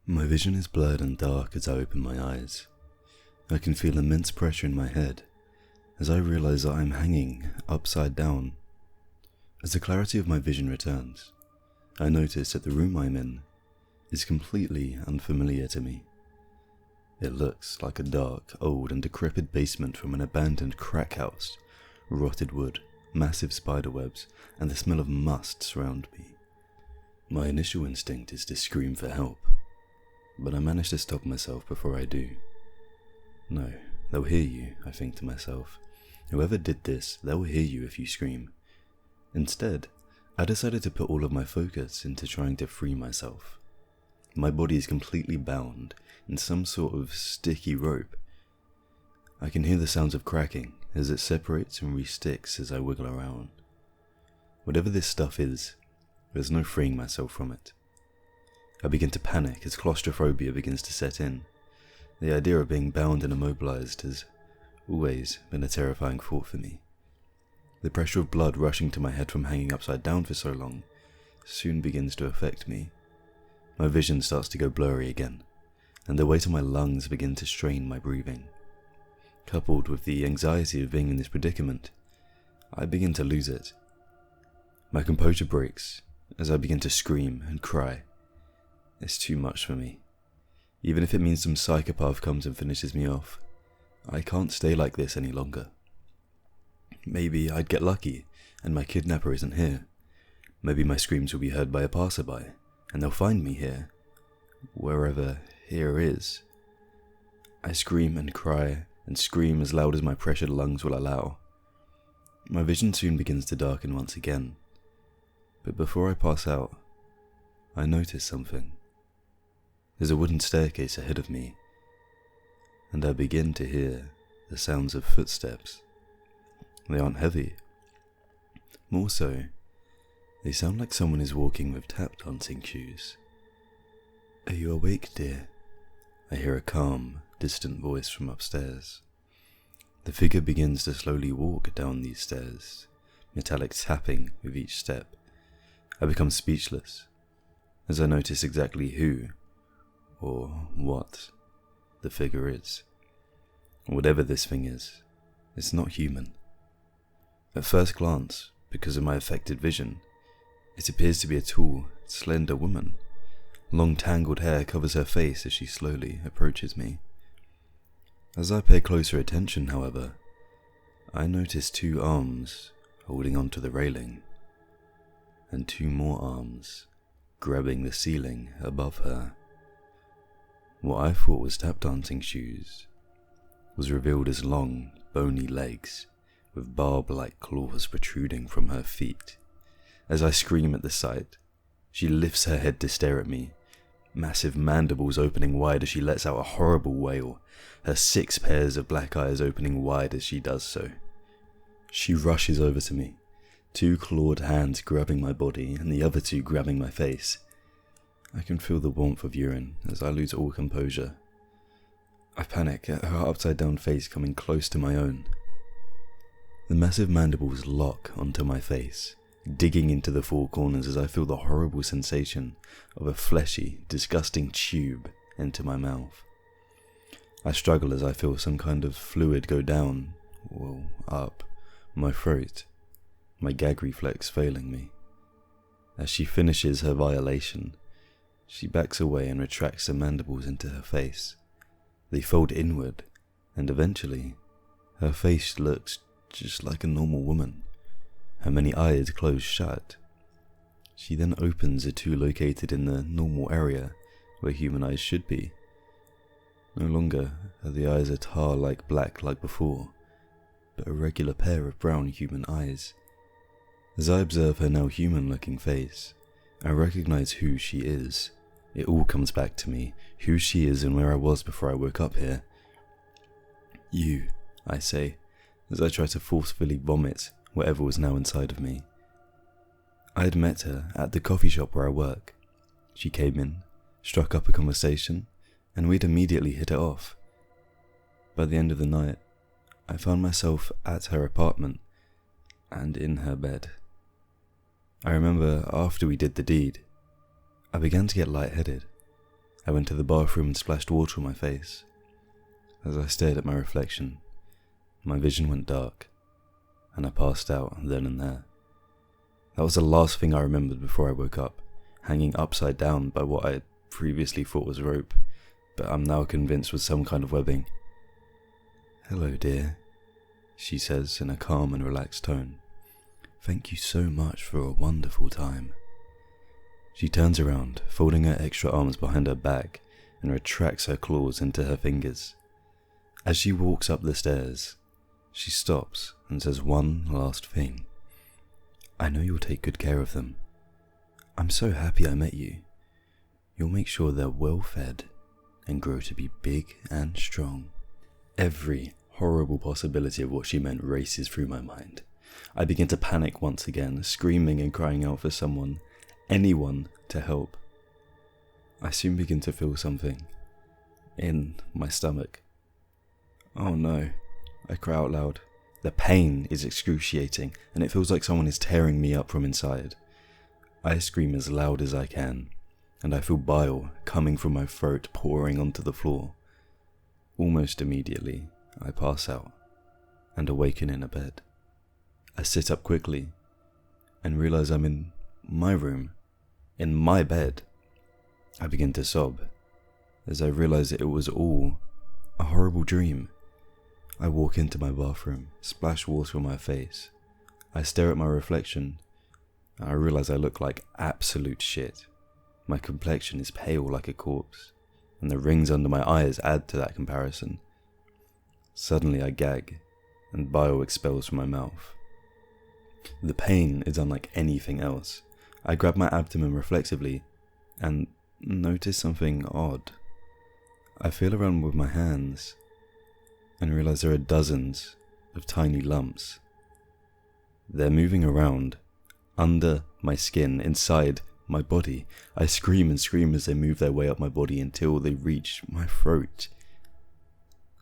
My vision is blurred and dark as I open my eyes. I can feel immense pressure in my head as I realize that I'm hanging upside down. As the clarity of my vision returns, I notice that the room I'm in is completely unfamiliar to me. It looks like a dark, old and decrepit basement from an abandoned crack house. Rotted wood, massive spider webs, and the smell of must surround me. My initial instinct is to scream for help, but I manage to stop myself before I do. No, they'll hear you, I think to myself. Whoever did this, they'll hear you if you scream. Instead, I decided to put all of my focus into trying to free myself. My body is completely bound in some sort of sticky rope. I can hear the sounds of cracking as it separates and re-sticks as I wiggle around. Whatever this stuff is, there's no freeing myself from it. I begin to panic as claustrophobia begins to set in. The idea of being bound and immobilized has always been a terrifying thought for me. The pressure of blood rushing to my head from hanging upside down for so long soon begins to affect me. My vision starts to go blurry again, and the weight of my lungs begin to strain my breathing. Coupled with the anxiety of being in this predicament, I begin to lose it. My composure breaks as I begin to scream and cry. It's too much for me. Even if it means some psychopath comes and finishes me off, I can't stay like this any longer. Maybe I'd get lucky and my kidnapper isn't here. Maybe my screams will be heard by a passerby and they'll find me here, wherever here is. I scream and cry and scream as loud as my pressured lungs will allow. My vision soon begins to darken once again, but before I pass out, I notice something. There's a wooden staircase ahead of me, and I begin to hear the sounds of footsteps. They aren't heavy. More so, they sound like someone is walking with tap dancing shoes. "Are you awake, dear?" I hear a calm, distant voice from upstairs. The figure begins to slowly walk down these stairs, metallic tapping with each step. I become speechless, as I notice exactly who, or what, the figure is. Whatever this thing is, it's not human. At first glance, because of my affected vision, it appears to be a tall, slender woman. Long tangled hair covers her face as she slowly approaches me. As I pay closer attention, however, I notice two arms holding onto the railing, and two more arms grabbing the ceiling above her. What I thought was tap dancing shoes was revealed as long, bony legs with barb-like claws protruding from her feet. As I scream at the sight, she lifts her head to stare at me, massive mandibles opening wide as she lets out a horrible wail, her 6 pairs of black eyes opening wide as she does so. She rushes over to me, 2 clawed hands grabbing my body and the other 2 grabbing my face. I can feel the warmth of urine as I lose all composure. I panic at her upside down face coming close to my own. The massive mandibles lock onto my face, digging into the 4 corners as I feel the horrible sensation of a fleshy, disgusting tube into my mouth. I struggle as I feel some kind of fluid go down, or up, my throat, my gag reflex failing me. As she finishes her violation, she backs away and retracts the mandibles into her face. They fold inward, and eventually, her face looks just like a normal woman, her many eyes closed shut. She then opens the 2 located in the normal area where human eyes should be. No longer are the eyes a tar-like black like before, but a regular pair of brown human eyes. As I observe her now human-looking face, I recognize who she is. It all comes back to me, who she is and where I was before I woke up here. "You," I say, as I try to forcefully vomit whatever was now inside of me. I had met her at the coffee shop where I work. She came in, struck up a conversation, and we'd immediately hit it off. By the end of the night, I found myself at her apartment and in her bed. I remember after we did the deed, I began to get lightheaded. I went to the bathroom and splashed water on my face. As I stared at my reflection, my vision went dark, and I passed out then and there. That was the last thing I remembered before I woke up, hanging upside down by what I previously thought was rope, but I'm now convinced was some kind of webbing. "Hello, dear," she says in a calm and relaxed tone. "Thank you so much for a wonderful time." She turns around, folding her extra arms behind her back, and retracts her claws into her fingers. As she walks up the stairs, she stops and says one last thing. "I know you'll take good care of them. I'm so happy I met you. You'll make sure they're well fed and grow to be big and strong." Every horrible possibility of what she meant races through my mind. I begin to panic once again, screaming and crying out for someone, anyone, to help. I soon begin to feel something in my stomach. "Oh no," I cry out loud. The pain is excruciating, and it feels like someone is tearing me up from inside. I scream as loud as I can, and I feel bile coming from my throat pouring onto the floor. Almost immediately, I pass out and awaken in a bed. I sit up quickly and realize I'm in my room, in my bed. I begin to sob as I realize that it was all a horrible dream. I walk into my bathroom, splash water on my face. I stare at my reflection. I realize I look like absolute shit. My complexion is pale like a corpse, and the rings under my eyes add to that comparison. Suddenly I gag, and bile expels from my mouth. The pain is unlike anything else. I grab my abdomen reflexively, and notice something odd. I feel around with my hands, and realize there are dozens of tiny lumps. They're moving around, under my skin, inside my body. I scream and scream as they move their way up my body until they reach my throat.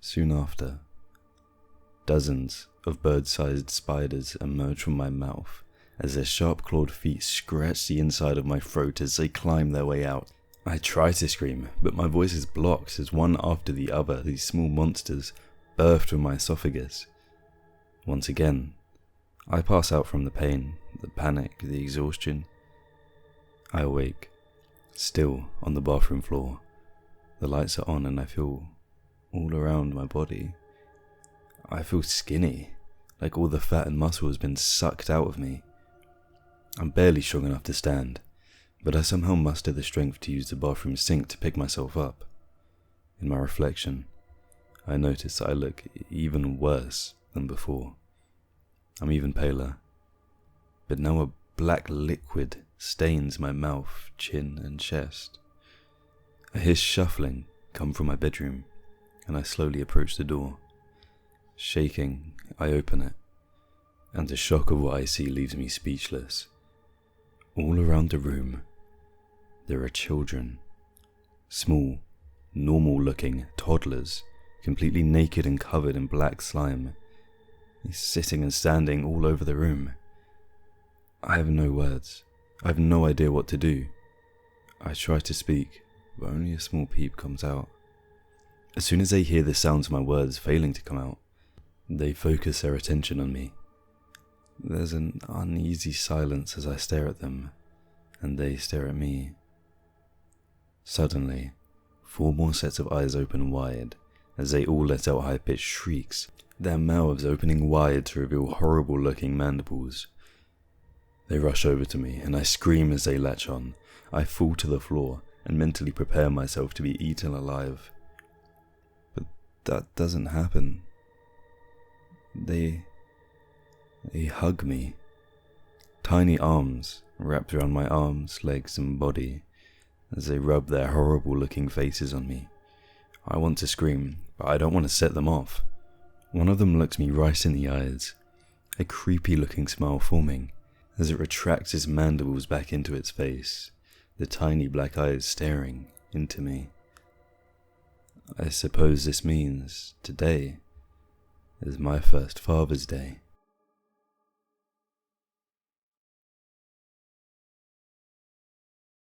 Soon after, dozens of bird-sized spiders emerge from my mouth as their sharp-clawed feet scratch the inside of my throat as they climb their way out. I try to scream, but my voice is blocked as one after the other these small monsters burst from my esophagus. Once again, I pass out from the pain, the panic, the exhaustion. I awake, still on the bathroom floor. The lights are on and I feel all around my body. I feel skinny, like all the fat and muscle has been sucked out of me. I'm barely strong enough to stand, but I somehow muster the strength to use the bathroom sink to pick myself up. In my reflection, I notice that I look even worse than before. I'm even paler, but now a black liquid stains my mouth, chin, and chest. I hear shuffling come from my bedroom, and I slowly approach the door. Shaking, I open it, and the shock of what I see leaves me speechless. All around the room, there are children. Small, normal-looking toddlers, completely naked and covered in black slime. He's sitting and standing all over the room. I have no words. I have no idea what to do. I try to speak, but only a small peep comes out. As soon as they hear the sounds of my words failing to come out, they focus their attention on me. There's an uneasy silence as I stare at them, and they stare at me. Suddenly, 4 more sets of eyes open wide, as they all let out high-pitched shrieks, their mouths opening wide to reveal horrible-looking mandibles. They rush over to me, and I scream as they latch on. I fall to the floor and mentally prepare myself to be eaten alive. But that doesn't happen. They hug me. Tiny arms wrapped around my arms, legs, and body as they rub their horrible-looking faces on me. I want to scream, but I don't want to set them off. One of them looks me right in the eyes, a creepy-looking smile forming as it retracts its mandibles back into its face, the tiny black eyes staring into me. I suppose this means today is my first Father's Day.